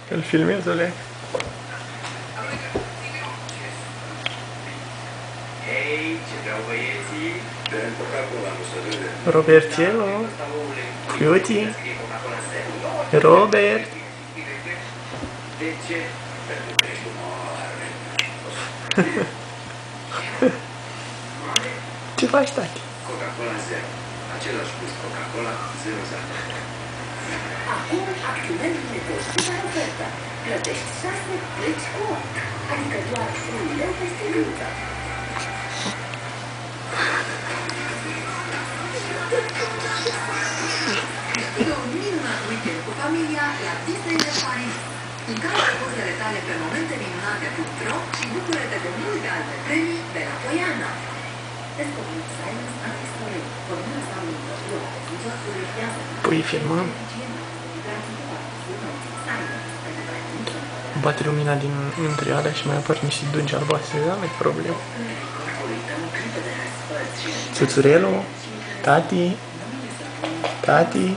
Îl filmez, Oleg. Hei, ce vreau băieții? Bem Coca-Cola, nu să râde. Robertello. Cutie. Robert. De ce? Pentru că ești mare. Ce faci, tati? Coca-Cola zero. Același gust Coca-Cola, zero zero. Acum acționezi nepoștirea ofertă. Plătești 6, pleci cu 8. Adică doar 1 leu peste gâță. Câștigă un minunat weekend cu familia la Disneyland Paris. Încarcă pozele tale pe momenteminunate.ro și bucură-te de multe alte premii de la Poiana. Descoperi Silence and History. Formula sau lingătură de fuzor Păi, filmăm. Bate lumina din între alea și mai apar niște dungi albastre, da? Nu-i problemă. Țuțurelu, tati, tati.